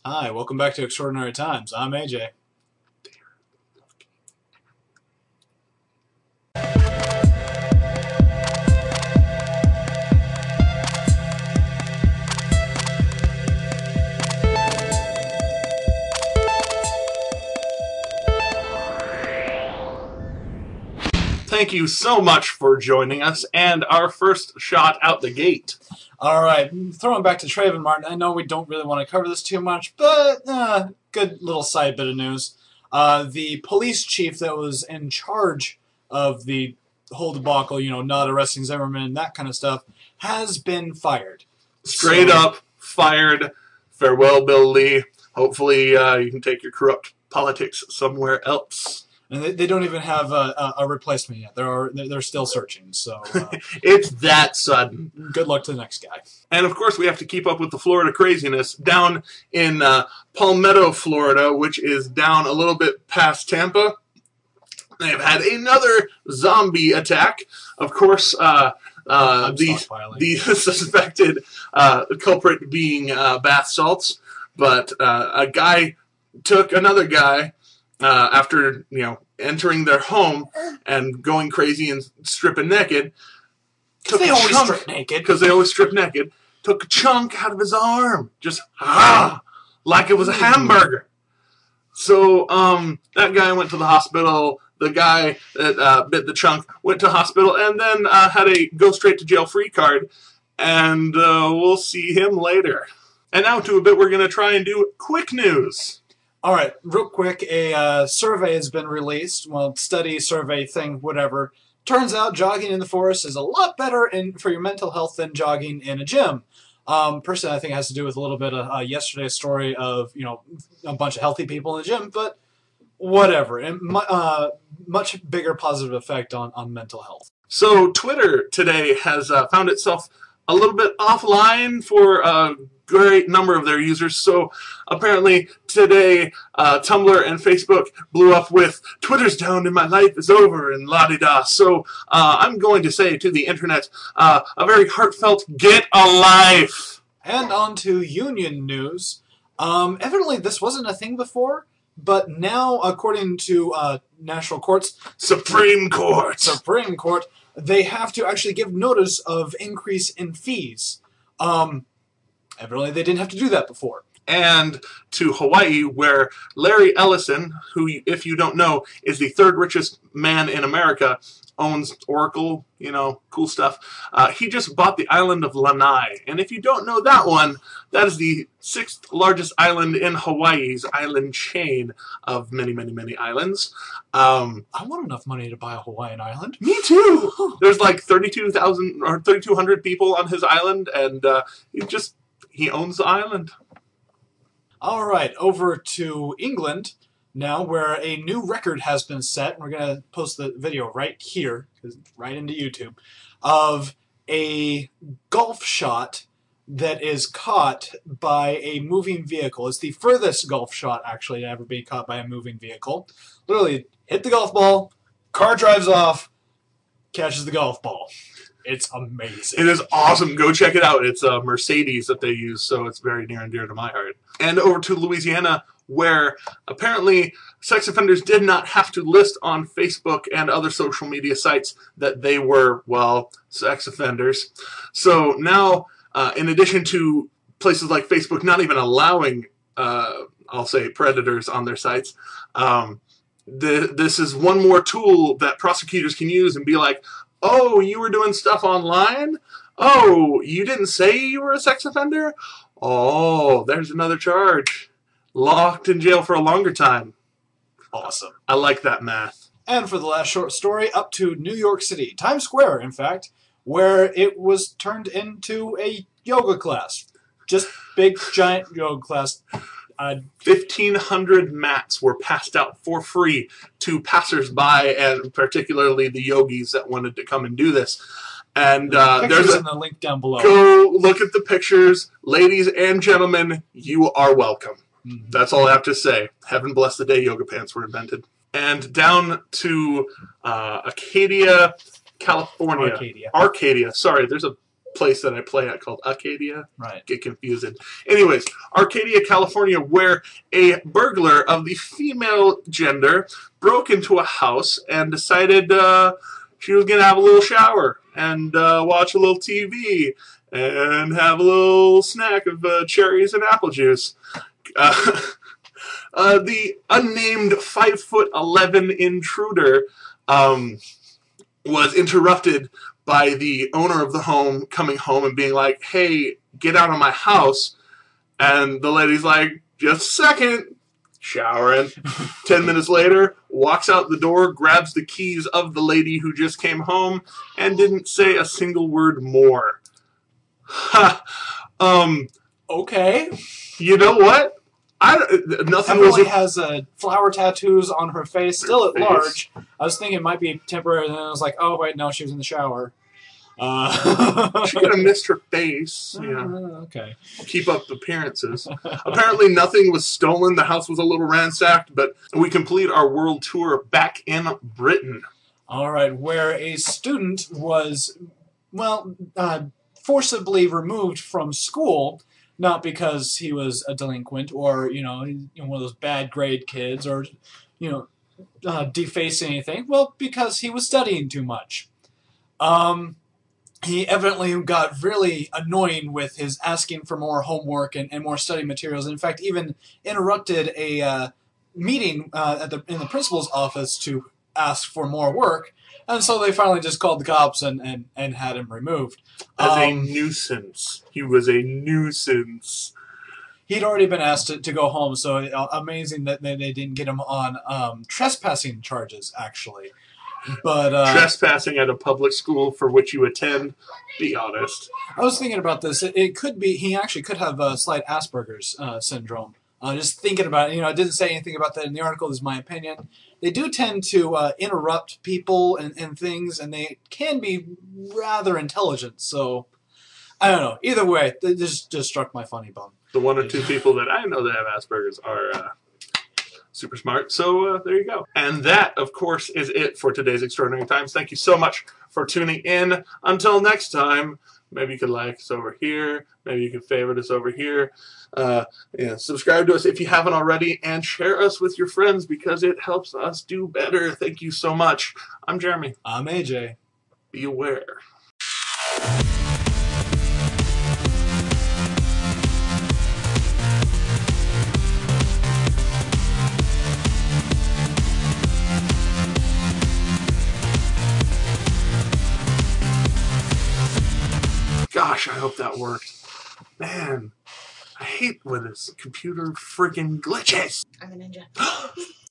Hi, welcome back to Extraordinary Times. I'm AJ. Thank you so much for joining us, and our first shot out the gate. All right, throwing back to Trayvon Martin. I know we don't really want to cover this too much, but good little side bit of news. The police chief that was in charge of the whole debacle, not arresting Zimmerman and that kind of stuff, has been fired. Straight up fired. Farewell, Bill Lee. Hopefully you can take your corrupt politics somewhere else. And they don't even have a replacement yet. They're still searching. So it's that sudden. Good luck to the next guy. And of course, we have to keep up with the Florida craziness down in Palmetto, Florida, which is down a little bit past Tampa. They have had another zombie attack. Of course, the suspected culprit being bath salts, but a guy took another guy. After entering their home and going crazy and stripping naked, because they always strip naked. Because they always strip naked. Took a chunk out of his arm, just like it was a hamburger. So that guy went to the hospital. The guy that bit the chunk went to hospital and then had a go straight to jail free card. And we'll see him later. And now to a bit we're going to try and do quick news. All right, real quick, a survey has been released. Well, study, survey thing, whatever. Turns out jogging in the forest is a lot better for your mental health than jogging in a gym. Personally, I think it has to do with a little bit of yesterday's story of, a bunch of healthy people in the gym, but whatever. And much bigger positive effect on mental health. So Twitter today has found itself a little bit offline for a great number of their users. So apparently today Tumblr and Facebook blew up with "Twitter's down and my life is over" and la-di-da. So I'm going to say to the internet a very heartfelt get a life. And on to union news. Evidently this wasn't a thing before, but now according to national courts, Supreme Court, they have to actually give notice of increase in fees. Evidently, they didn't have to do that before. And to Hawaii, where Larry Ellison, who, if you don't know, is the third richest man in America, owns Oracle, cool stuff. He just bought the island of Lanai. And if you don't know that one, that is the 6th largest island in Hawaii's island chain of many, many, many islands. I want enough money to buy a Hawaiian island. Me too! There's like 32,000 or 3,200 people on his island, and he owns the island. All right, over to England now, where a new record has been set. We're going to post the video right here, right into YouTube, of a golf shot that is caught by a moving vehicle. It's the furthest golf shot, actually, to ever be caught by a moving vehicle. Literally, hit the golf ball, car drives off, catches the golf ball. It's amazing. It is awesome. Go check it out. It's a Mercedes that they use, so it's very near and dear to my heart. And over to Louisiana, where apparently sex offenders did not have to list on Facebook and other social media sites that they were, sex offenders. So now, in addition to places like Facebook not even allowing, I'll say, predators on their sites, this is one more tool that prosecutors can use and be like, "Oh, you were doing stuff online? Oh, you didn't say you were a sex offender? Oh, there's another charge. Locked in jail for a longer time." Awesome. I like that math. And for the last short story, up to New York City, Times Square, in fact, where it was turned into a yoga class. Just big, giant yoga class. 1,500 mats were passed out for free to passersby, and particularly the yogis that wanted to come and do this. And there's in the link down below. Go look at the pictures. Ladies and gentlemen, you are welcome. Mm-hmm. That's all I have to say. Heaven bless the day yoga pants were invented. And down to Acadia, California. Arcadia. Sorry, there's a place that I play at called Arcadia. Right. Get confused. Anyways, Arcadia, California, where a burglar of the female gender broke into a house and decided she was going to have a little shower and watch a little TV and have a little snack of cherries and apple juice. The unnamed 5'11" intruder was interrupted by the owner of the home coming home and being like, "Hey, get out of my house." And the lady's like, "Just a second." Showering. 10 minutes later, walks out the door, grabs the keys of the lady who just came home, and didn't say a single word more. Ha. Okay. You know what? Nothing Emily has flower tattoos on her face, still at face. large. I was thinking it might be temporary, and then I was like, oh, wait, no, she was in the shower. She could have missed her face. Yeah. Okay. Keep up appearances. Apparently nothing was stolen. The house was a little ransacked, but we complete our world tour back in Britain. All right, where a student was, well, forcibly removed from school, not because he was a delinquent or, one of those bad grade kids or, defacing anything. Well, because he was studying too much. He evidently got really annoying with his asking for more homework and more study materials. In fact, even interrupted a meeting in the principal's office to ask for more work. And so they finally just called the cops and had him removed. As a nuisance. He was a nuisance. He'd already been asked to go home, so amazing that they didn't get him on trespassing charges, actually. But trespassing at a public school for which you attend, be honest. I was thinking about this. It could be, he actually could have slight Asperger's syndrome. Just thinking about it, I didn't say anything about that in the article, this is my opinion. They do tend to interrupt people and things, and they can be rather intelligent, so I don't know. Either way, this just struck my funny bone. The one or two people that I know that have Asperger's are super smart, so there you go. And that, of course, is it for today's Extraordinary Times. Thank you so much for tuning in. Until next time, maybe you could like us over here, maybe you could favorite us over here. Subscribe to us if you haven't already, and share us with your friends because it helps us do better. Thank you so much. I'm Jeremy. I'm AJ. Be aware. Gosh, I hope that worked. Man, I hate when this computer freaking glitches. I'm a ninja.